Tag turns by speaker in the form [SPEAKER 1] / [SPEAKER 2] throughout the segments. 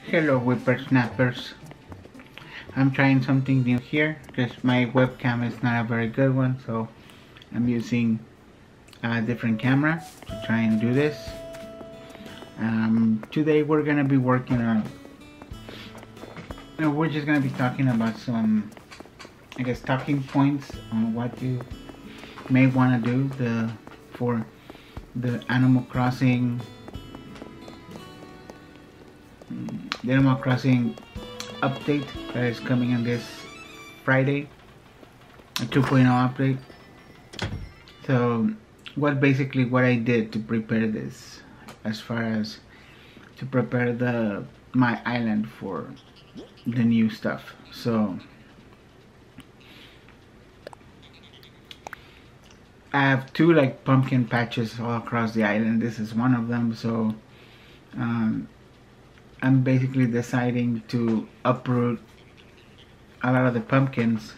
[SPEAKER 1] Hello whippersnappers. I'm trying something new here because my webcam is not a very good one, so I'm using a different camera to try and do this. Today we're gonna be working on, we're just gonna be talking about some, I guess, talking points on what you may want to do for the Animal Crossing update that is coming on this Friday, a 2.0 update. So what I did to prepare this, as far as to prepare my island for the new stuff. So I have two like pumpkin patches all across the island. This is one of them. So I'm basically deciding to uproot a lot of the pumpkins,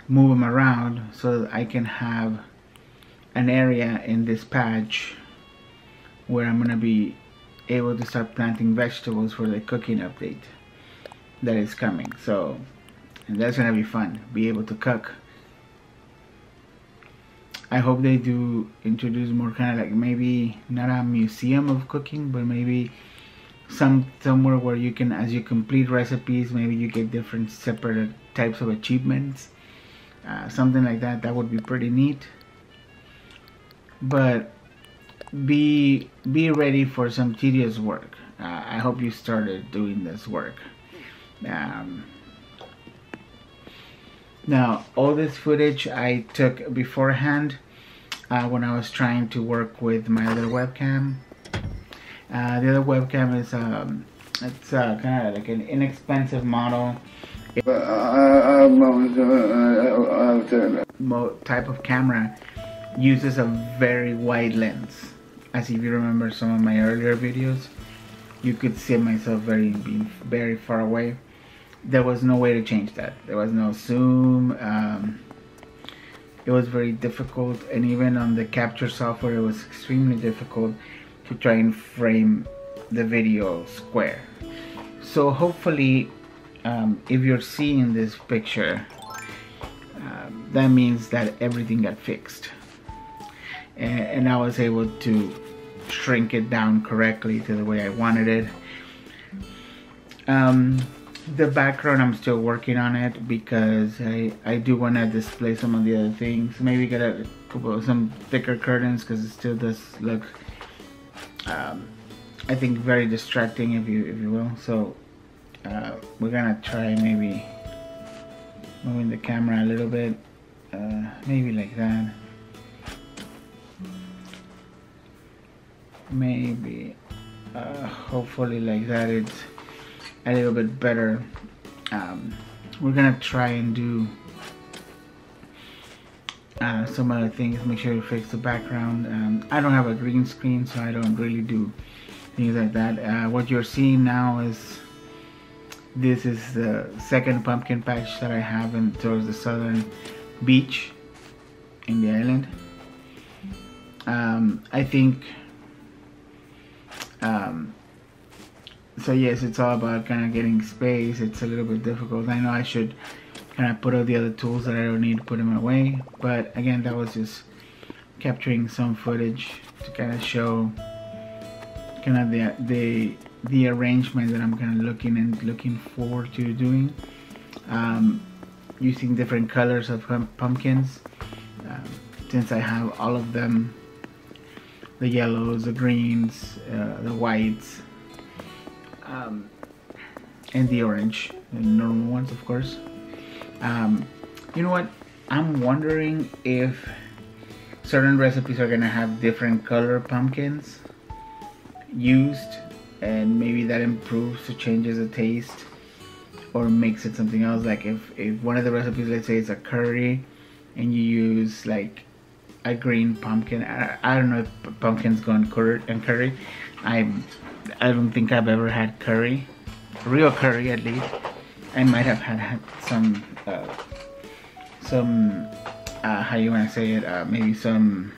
[SPEAKER 1] move them around so that I can have an area in this patch where I'm gonna be able to start planting vegetables for the cooking update that is coming. So, and that's gonna be fun, be able to cook. I hope they do introduce more kind of like, maybe not a museum of cooking, but maybe somewhere where you can, as you complete recipes, maybe you get different separate types of achievements, something like that. That would be pretty neat. But be ready for some tedious work. I hope you started doing this work. Now, all this footage I took beforehand when I was trying to work with my other webcam. The other webcam is it's kind of like an inexpensive model type of camera. Uses a very wide lens. As if you remember some of my earlier videos, you could see myself being very far away. There was no way to change that. There was no zoom. It was very difficult, and even on the capture software it was extremely difficult to try and frame the video square. So hopefully if you're seeing this picture, that means that everything got fixed, and I was able to shrink it down correctly to the way I wanted it. The background, I'm still working on it because I do want to display some of the other things. Maybe get a couple of some thicker curtains, because it still does look I think very distracting, if you will. So we're gonna try maybe moving the camera a little bit, maybe like that, maybe hopefully like that it's a little bit better. We're gonna try and do some other things. Make sure you fix the background. I don't have a green screen, so I don't really do things like that. What you're seeing now is, this is the second pumpkin patch that I have towards the southern beach in the island. I think so yes, it's all about kind of getting space. It's a little bit difficult. I know I should kind of put all the other tools that I don't need, to put them away, but again, that was just capturing some footage to kind of show kind of the arrangement that I'm kind of looking forward to doing, using different colors of pumpkins, since I have all of them, the yellows, the greens, the whites, and the orange, the normal ones, of course. You know what? I'm wondering if certain recipes are gonna have different color pumpkins used, and maybe that improves or changes the taste or makes it something else. Like if one of the recipes, let's say it's a curry, and you use like a green pumpkin. I don't know if pumpkins go in curry. I don't think I've ever had curry, real curry at least. I might have had some how you want to say it, maybe some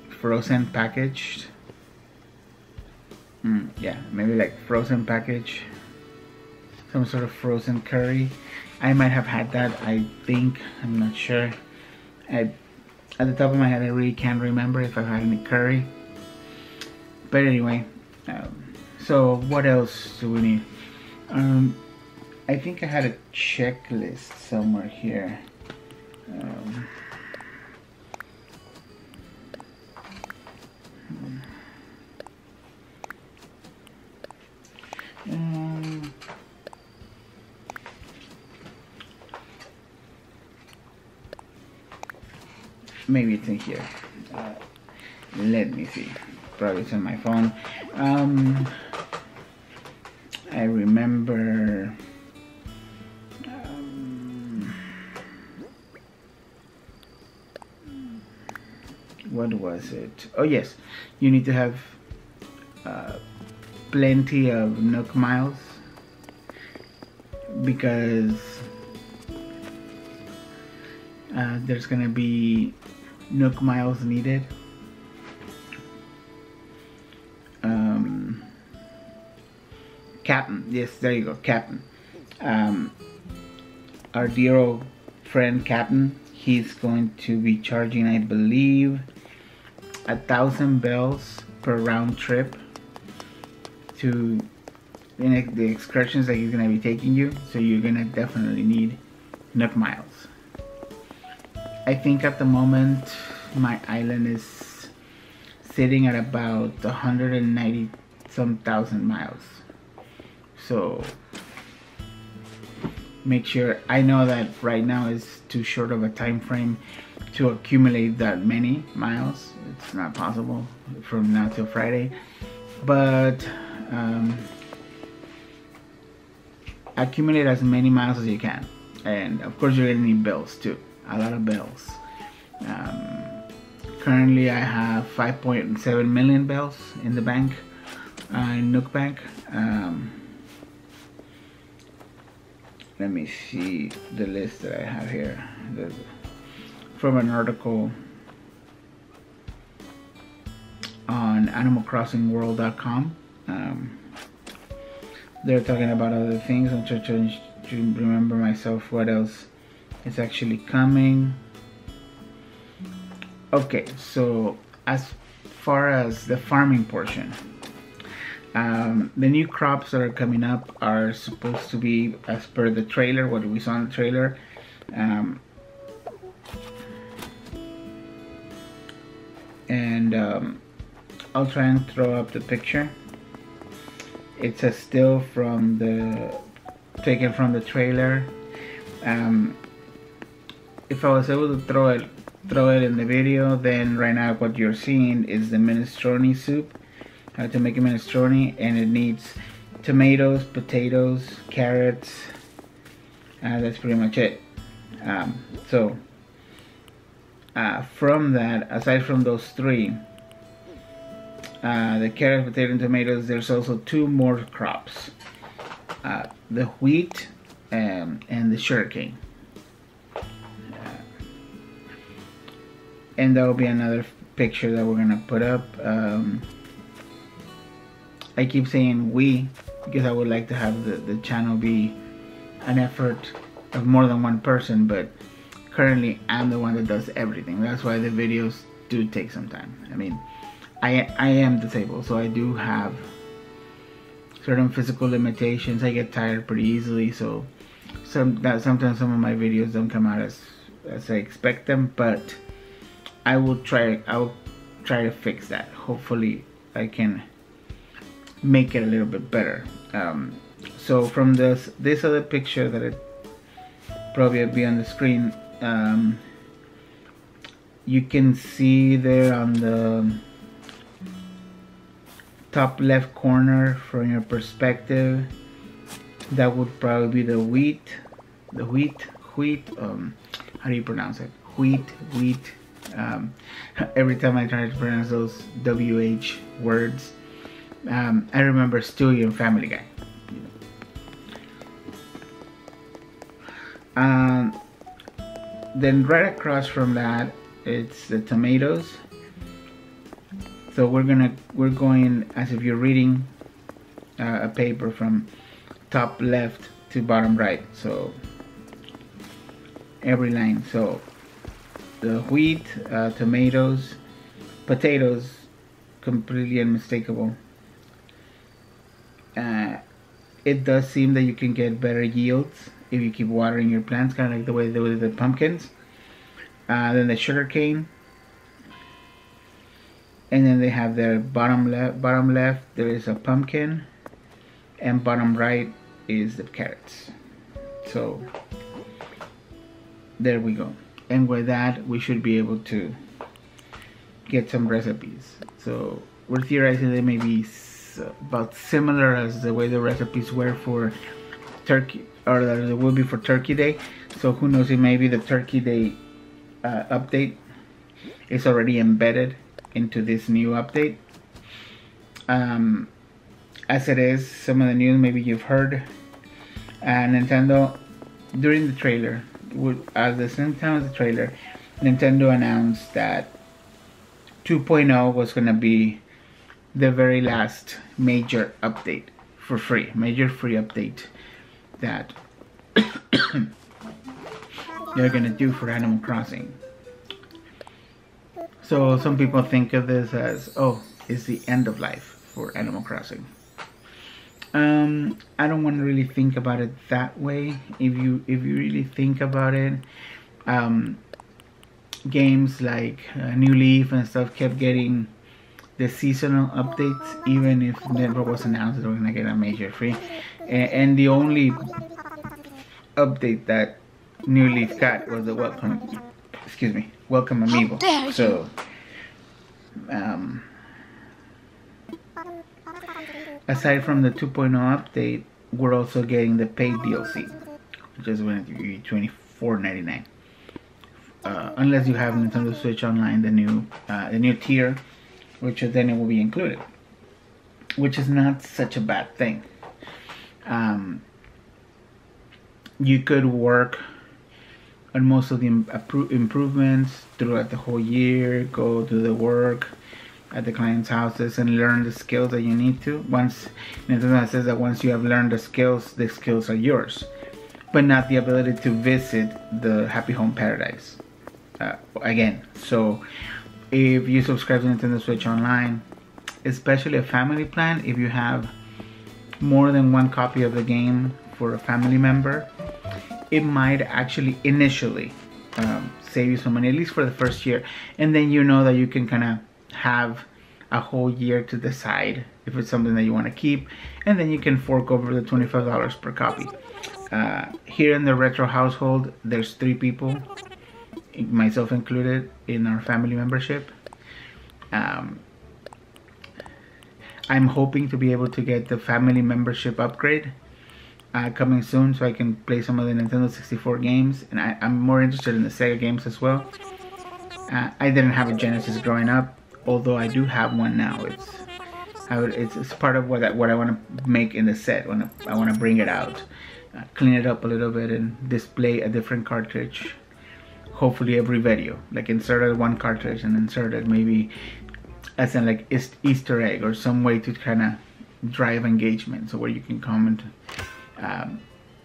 [SPEAKER 1] frozen packaged Yeah, maybe like frozen package, some sort of frozen curry. I might have had that, I think, I'm not sure. At the top of my head, I really can't remember if I've had any curry. But anyway, so what else do we need? I think I had a checklist somewhere here. Maybe it's in here. Let me see. Probably it's on my phone. I remember. What was it? Oh yes, you need to have plenty of Nook miles, because there's gonna be Nook miles needed. Captain, yes, there you go, Captain. Our dear old friend Captain, he's going to be charging, I believe, 1,000 bells per round trip to the excursions that he's gonna be taking you. So you're gonna definitely need Nook miles. I think at the moment my island is sitting at about 190 some thousand miles. So make sure, I know that right now is too short of a time frame to accumulate that many miles. It's not possible from now till Friday, but accumulate as many miles as you can. And of course you're gonna need bells too, a lot of bells. Currently I have 5.7 million bells in the bank, in Nook Bank. Let me see the list that I have here from an article on animalcrossingworld.com. They're talking about other things. I'm trying to remember myself what else is actually coming. Okay, so as far as the farming portion, the new crops that are coming up are supposed to be as per the trailer, what we saw in the trailer. I'll try and throw up the picture. It's a still from taken from the trailer. If I was able to throw it in the video, then right now what you're seeing is the minestrone soup. How to make a minestrone, and it needs tomatoes, potatoes, carrots. That's pretty much it. From that, aside from those three, the carrot, potato, and tomatoes, there's also two more crops: the wheat and the sugarcane. And that will be another picture that we're gonna put up. I keep saying we because I would like to have the channel be an effort of more than one person, but currently I'm the one that does everything. That's why the videos do take some time. I mean, I am disabled, so I do have certain physical limitations. I get tired pretty easily, so sometimes some of my videos don't come out as I expect them, but I'll try to fix that. Hopefully I can make it a little bit better. So from this other picture that it probably will be on the screen, you can see there on the top left corner from your perspective, that would probably be the wheat, how do you pronounce it? Wheat. Every time I try to pronounce those WH words, I remember Stewie and Family Guy. Then right across from that, it's the tomatoes. So we're going, as if you're reading a paper from top left to bottom right, so every line. So the wheat, tomatoes, potatoes, completely unmistakable. It does seem that you can get better yields if you keep watering your plants, kind of like the way they do with the pumpkins. Then the sugar cane, and then they have their bottom left there is a pumpkin, and bottom right is the carrots. So there we go. And with that, we should be able to get some recipes. So we're theorizing they may be about similar as the way the recipes were for turkey, or that it will be for Turkey Day. So who knows, it may be the Turkey Day update is already embedded into this new update. As it is, some of the news maybe you've heard. Nintendo, during the trailer, at the same time as the trailer, Nintendo announced that 2.0 was going to be the very last major update for free, major free update that they're going to do for Animal Crossing. So some people think of this as, oh, it's the end of life for Animal Crossing. I don't want to really think about it that way. If you really think about it, games like New Leaf and stuff kept getting the seasonal updates, even if never was announced that we're gonna get a major free. And the only update that New Leaf got was the welcome amiibo. So aside from the 2.0 update, we're also getting the paid DLC, which is going to be $24.99. Unless you have Nintendo Switch Online, the new tier, which then it will be included, which is not such a bad thing. You could work on most of the improvements throughout the whole year, go do the work at the client's houses and learn the skills that you need to. Once Nintendo says that once you have learned the skills are yours, but not the ability to visit the Happy Home Paradise again. So if you subscribe to Nintendo Switch Online, especially a family plan, if you have more than one copy of the game for a family member, it might actually initially save you some money, at least for the first year, and then you know that you can kind of have a whole year to decide if it's something that you want to keep, and then you can fork over the $25 per copy. Here in the Retro household, there's 3 people, myself included, in our family membership. I'm hoping to be able to get the family membership upgrade coming soon, so I can play some of the Nintendo 64 games, and I'm more interested in the Sega games as well. I didn't have a Genesis growing up, although I do have one now. It's part of what I want to make in the set. I want to bring it out, clean it up a little bit, and display a different cartridge. Hopefully every video, like inserted one cartridge and inserted maybe as in like Easter egg or some way to kind of drive engagement. So where you can comment,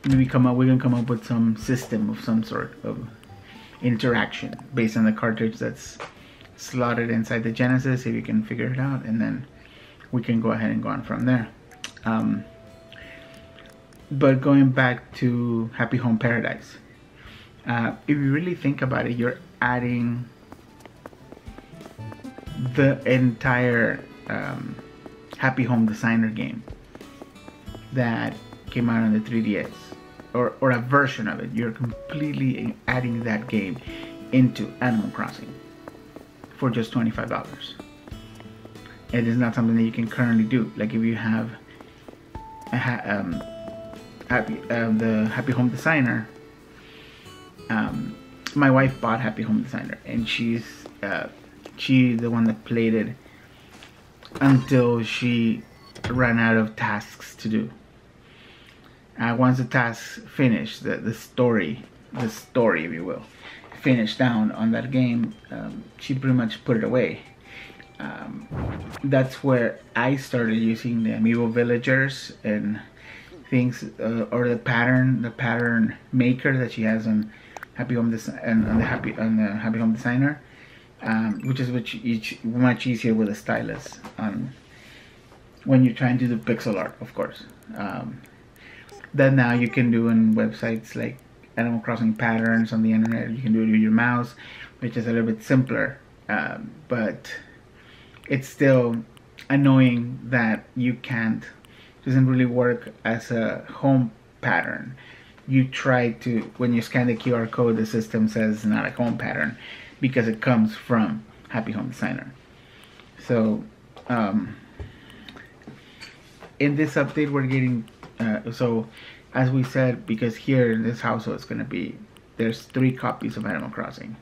[SPEAKER 1] maybe we can come up with some system of some sort of interaction based on the cartridge that's slotted inside the Genesis, if you can figure it out, and then we can go ahead and go on from there. But going back to Happy Home Paradise, if you really think about it, you're adding the entire Happy Home Designer game that came out on the 3DS, or a version of it. You're completely adding that game into Animal Crossing for just $25. It is not something that you can currently do. Like if you have the Happy Home Designer, my wife bought Happy Home Designer, and she's the one that played it until she ran out of tasks to do. Once the tasks finished, the story, if you will, finished down on that game, she pretty much put it away. That's where I started using the Amiibo Villagers and things, or the pattern maker that she has on Happy Home on the Happy Home Designer, which is much easier with a stylus when you're trying to do pixel art, of course. That now you can do on websites like Animal Crossing patterns on the internet. You can do it with your mouse, which is a little bit simpler, but it's still annoying that you can't. Doesn't really work as a home pattern. You try to, when you scan the QR code, the system says it's not a home pattern because it comes from Happy Home Designer. So in this update we're getting so as we said, because here in this household it's going to be, there's 3 copies of Animal Crossing.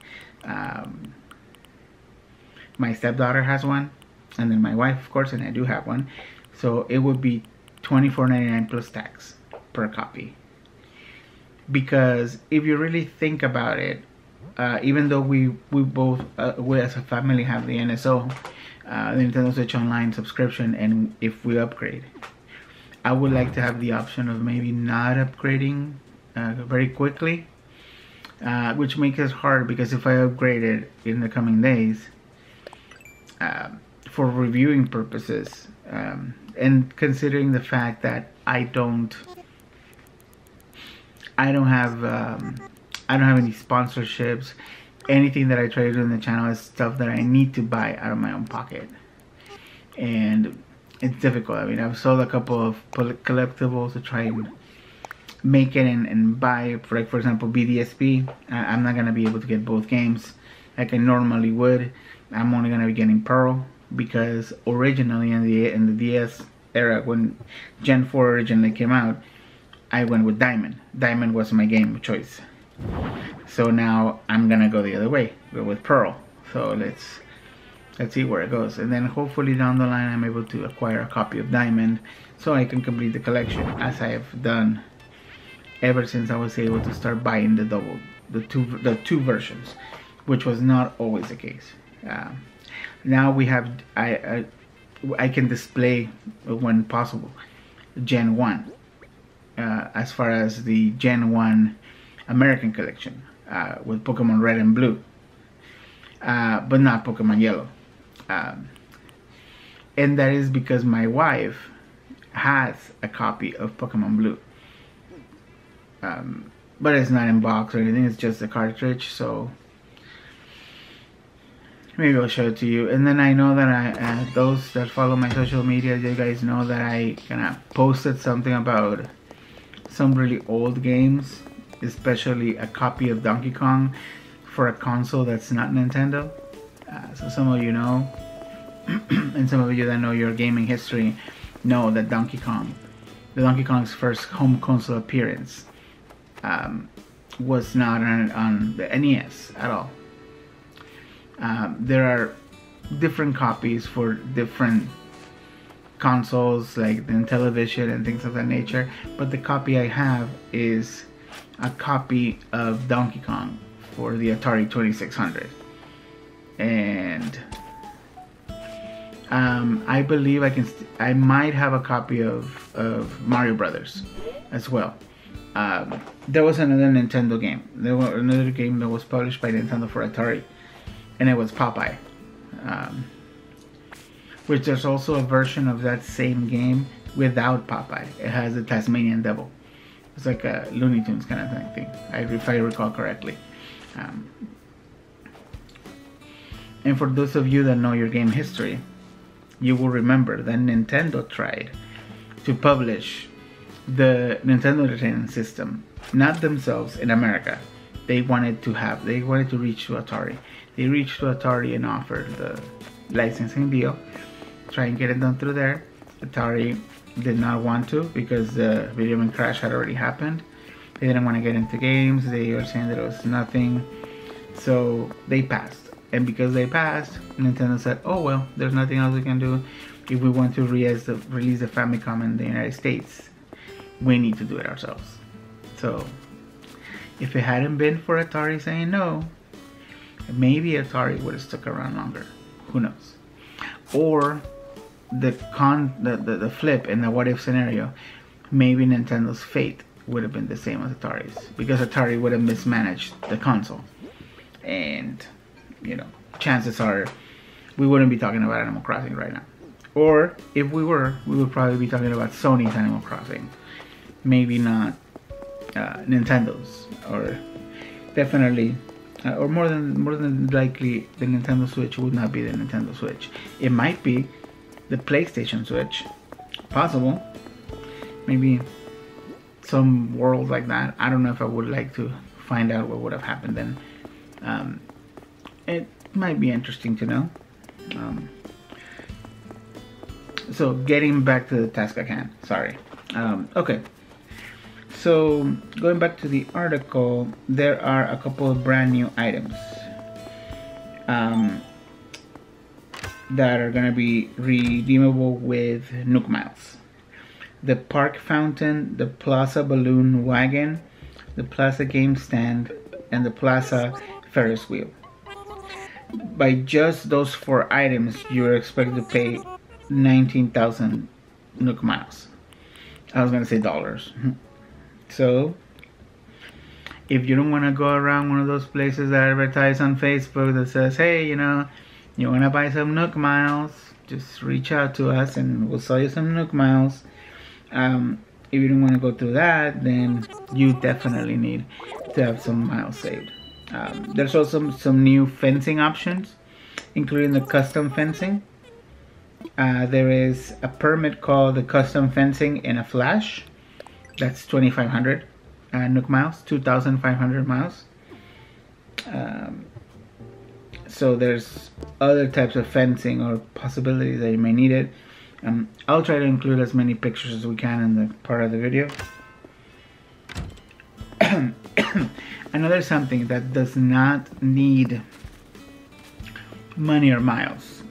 [SPEAKER 1] My stepdaughter has one, and then my wife, of course, and I do have one. So it would be $24.99 plus tax per copy. Because if you really think about it, even though we both we as a family have the NSO, the Nintendo Switch Online subscription, and if we upgrade, I would like to have the option of maybe not upgrading very quickly, which makes it hard, because if I upgrade it in the coming days for reviewing purposes, and considering the fact that I don't have any sponsorships. Anything that I try to do on the channel is stuff that I need to buy out of my own pocket, and it's difficult. I mean, I've sold a couple of collectibles to try and make it and buy, for example, BDSP. I'm not gonna be able to get both games like I normally would. I'm only gonna be getting Pearl, because originally in the DS era, when Gen 4 originally came out, I went with Diamond. Diamond was my game of choice. So now I'm gonna go the other way, go with Pearl. So let's see where it goes, and then hopefully down the line I'm able to acquire a copy of Diamond so I can complete the collection, as I have done ever since I was able to start buying the two versions, which was not always the case. Now we have, I can display, when possible, Gen 1, as far as the Gen 1 American collection, with Pokemon Red and Blue, but not Pokemon Yellow. And that is because my wife has a copy of Pokemon Blue, but it's not in box or anything, it's just a cartridge. So maybe I'll show it to you. And then I know that those that follow my social media, you guys know that I kind of posted something about some really old games, especially a copy of Donkey Kong for a console that's not Nintendo. So some of you know, and some of you that know your gaming history know that Donkey Kong's first home console appearance was not on the NES at all. There are different copies for different consoles, like the Intellivision and things of that nature, but the copy I have is a copy of Donkey Kong for the Atari 2600. And I believe I might have a copy of Mario Brothers as well. There was another Nintendo game. There was another game that was published by Nintendo for Atari, and it was Popeye. Which there's also a version of that same game without Popeye. It has the Tasmanian Devil. It's like a Looney Tunes kind of thing, if I recall correctly. And for those of you that know your game history, you will remember that Nintendo tried to publish the Nintendo Entertainment System, not themselves, in America. They wanted to reach to Atari. They reached to Atari and offered the licensing deal, try and get it done through there. Atari did not want to, because the video game crash had already happened. They didn't want to get into games. They were saying that it was nothing, so they passed. And because they passed, Nintendo said, oh well, there's nothing else we can do. If we want to release the Famicom in the United States, we need to do it ourselves. So if it hadn't been for Atari saying no, maybe Atari would have stuck around longer. Who knows? or the flip in the what if scenario, maybe Nintendo's fate would have been the same as Atari's, because Atari would have mismanaged the console, and you know, chances are we wouldn't be talking about Animal Crossing right now. Or if we were, we would probably be talking about Sony's Animal Crossing, maybe not Nintendo's, or definitely, or more than likely, the Nintendo Switch would not be the Nintendo Switch. It might be the PlayStation Switch, possible. Maybe some world like that. I don't know if I would like to find out what would have happened then. It might be interesting to know. So getting back to the task at hand. Sorry. Okay. So going back to the article, there are a couple of brand new items that are going to be redeemable with Nook Miles. The Park Fountain, the Plaza Balloon Wagon, the Plaza Game Stand, and the Plaza Ferris Wheel. By just those 4 items, you're expected to pay 19,000 Nook Miles. I was going to say dollars. So, if you don't want to go around one of those places that advertise on Facebook that says, hey, you know, you want to buy some Nook Miles, just reach out to us and we'll sell you some Nook Miles. If you don't want to go through that, then you definitely need to have some miles saved. There's also some new fencing options, including the custom fencing. There is a permit called the custom fencing in a flash. That's 2,500 Nook Miles, 2,500 miles. So there's other types of fencing or possibilities that you may need it. I'll try to include as many pictures as we can in the part of the video. Another something that does not need money or miles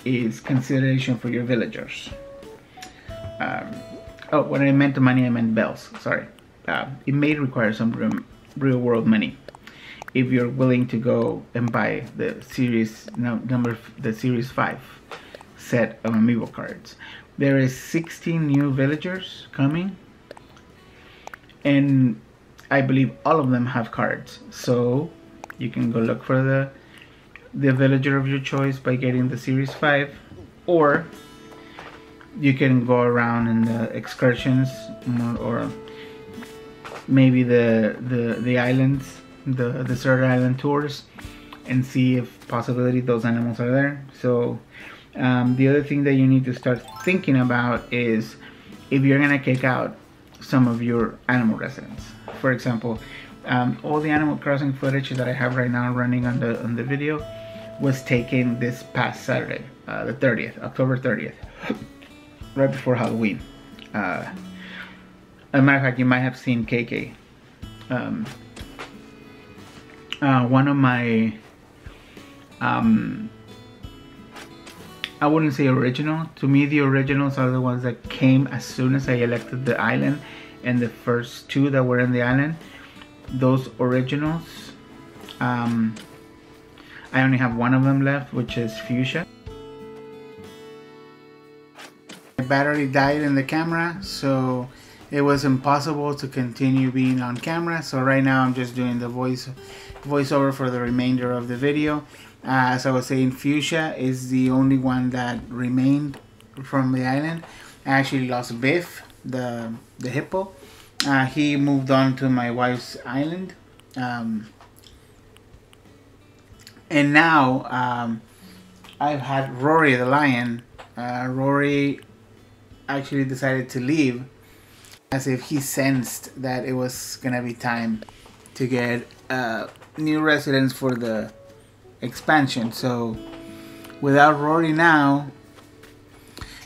[SPEAKER 1] is consideration for your villagers. Oh, when I meant money, I meant bells. Sorry. It may require some real world money if you're willing to go and buy the series the series 5 set of amiibo cards. There is 16 new villagers coming, and I believe all of them have cards. So you can go look for the villager of your choice by getting the series 5, or you can go around in the excursions, or maybe the islands, the desert island tours, and see if possibly those animals are there. So the other thing that you need to start thinking about is if you're gonna kick out some of your animal residents. For example, all the Animal Crossing footage that I have right now running on the video was taken this past Saturday, the 30th, October 30th, right before Halloween. As a matter of fact, you might have seen KK. One of my, I wouldn't say original. To me, the originals are the ones that came as soon as I elected the island, and the first 2 that were in the island. Those originals, I only have one of them left, which is Fuchsia. My battery died in the camera, so it was impossible to continue being on camera. So right now I'm just doing the voiceover for the remainder of the video. As I was saying, Fuchsia is the only one that remained from the island. I actually lost Biff, the hippo. He moved on to my wife's island. And now I've had Rory the lion. Rory actually decided to leave, as if he sensed that it was gonna be time to get new residents for the expansion. So without Rory now,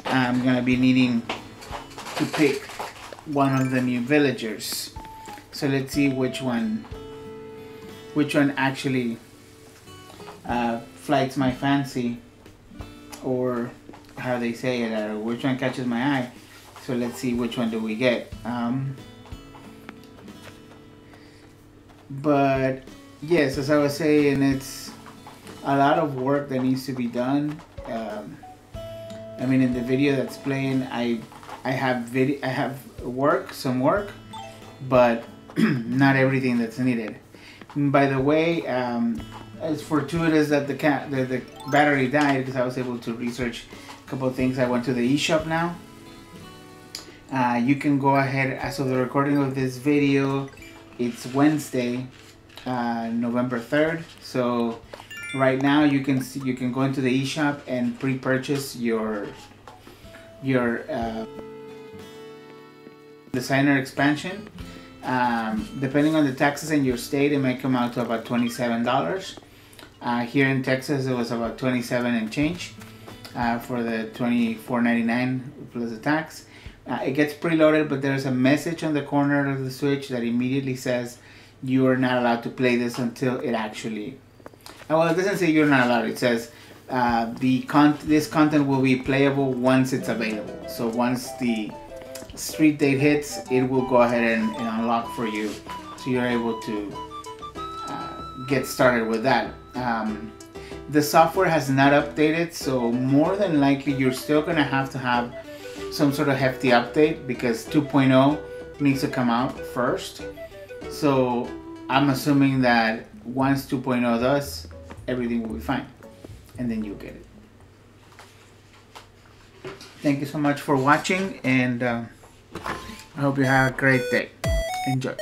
[SPEAKER 1] I'm gonna be needing to pick one of the new villagers. So let's see which one actually flights my fancy, or how they say it, or which one catches my eye. So let's see which one do we get. But yes, as I was saying, it's a lot of work that needs to be done. I mean, in the video that's playing, I have some work, but not everything that's needed. And by the way, it's fortuitous that the battery died, because I was able to research a couple of things. I went to the eShop now. You can go ahead, as of the recording of this video, it's Wednesday, November 3rd. So right now you can go into the eShop and pre-purchase your designer expansion. Depending on the taxes in your state, it might come out to about $27. Here in Texas, it was about 27 and change for the $24.99 plus the tax. It gets preloaded, but there's a message on the corner of the Switch that immediately says you are not allowed to play this until it actually... Well, it doesn't say you're not allowed. It says this content will be playable once it's available. So once the street date hits, it will go ahead and unlock for you, so you're able to get started with that. The software has not updated, so more than likely you're still gonna have to have some sort of hefty update, because 2.0 needs to come out first. So I'm assuming that once 2.0 does, everything will be fine, and then you'll get it. Thank you so much for watching, and I hope you have a great day. Enjoy.